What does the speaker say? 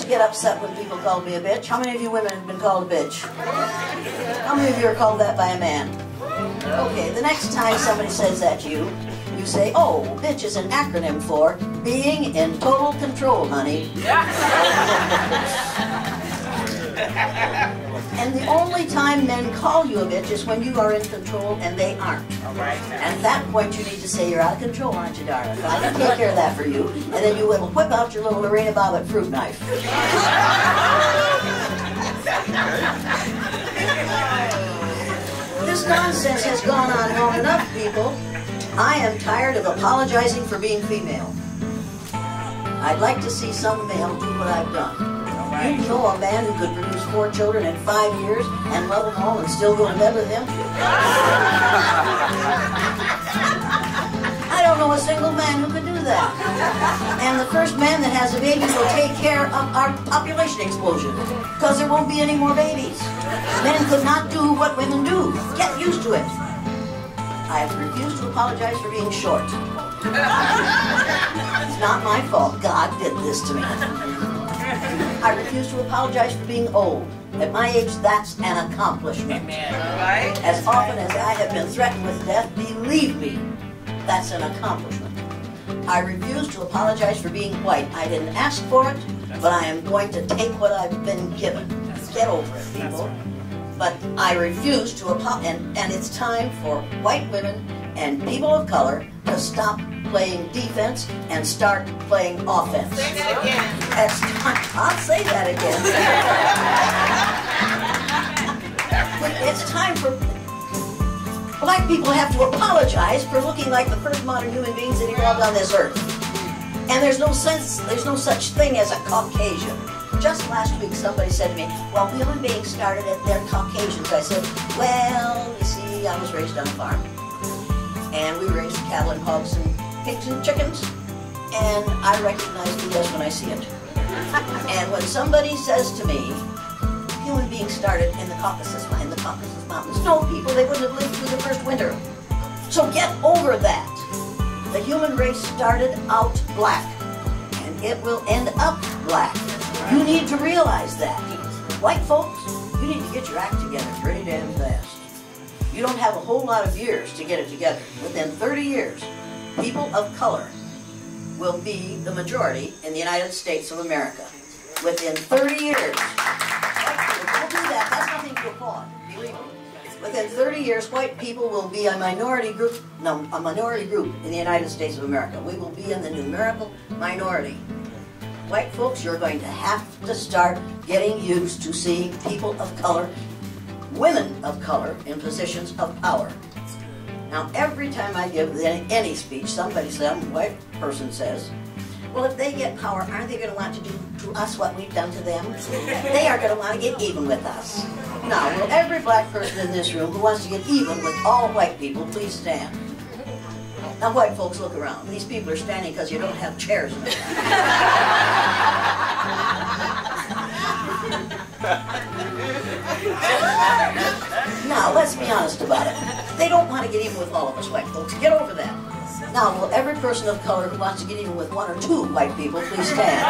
get upset when people call me a bitch. How many of you women have been called a bitch? How many of you are called that by a man? Okay, the next time somebody says that to you, you say, oh, bitch is an acronym for being in total control, honey. And the only time men call you a bitch is when you are in control and they aren't. At that point you need to say, you're out of control, aren't you, darling? I can take care of that for you. And then you will whip out your little Lorena Bobbitt fruit knife. This nonsense has gone on long enough, people. I am tired of apologizing for being female. I'd like to see some male do what I've done. You know a man who could produce 4 children in 5 years and love them all and still go to bed with him? I don't know a single man who could do that. And the first man that has a baby will take care of our population explosion, because there won't be any more babies. Men could not do what women do. Get used to it. I have refused to apologize for being short. It's not my fault. God did this to me. I refuse to apologize for being old. At my age, that's an accomplishment. Amen. Right? As often as I have been threatened with death, believe me, that's an accomplishment. I refuse to apologize for being white. I didn't ask for it, but I am going to take what I've been given. Get over it, people. But I refuse to apologize, and it's time for white women and people of color to stop playing defense and start playing offense. Say that again. I'll say that again. It's time for black people have to apologize for looking like the first modern human beings that evolved on this earth. And there's no such thing as a Caucasian. Just last week somebody said to me, well, human beings started at their Caucasians. I said, well, you see, I was raised on a farm. And we raised cattle and hogs and pigs and chickens. And I recognize the U.S. when I see it. And when somebody says to me, human beings started in the Caucasus Mountains. No, people, they wouldn't have lived through the first winter. So get over that. The human race started out black. And it will end up black. You need to realize that. White folks, you need to get your act together pretty damn fast. You don't have a whole lot of years to get it together. Within 30 years, people of color will be the majority in the United States of America. Within 30 years. Don't do that. That's nothing to applaud. Believe me. Within 30 years, white people will be a minority group in the United States of America. We will be in the numerical minority. White folks, you're going to have to start getting used to seeing people of color, women of color, in positions of power. Now, every time I give any speech, some white person says, well, if they get power, aren't they going to want to do to us what we've done to them? They are going to want to get even with us. Now, will every black person in this room who wants to get even with all white people, please stand. Now, white folks, look around. These people are standing because you don't have chairs in the back. Now, let's be honest about it. They don't want to get even with all of us white folks. Get over that. Now, will every person of color who wants to get even with 1 or 2 white people, please stand.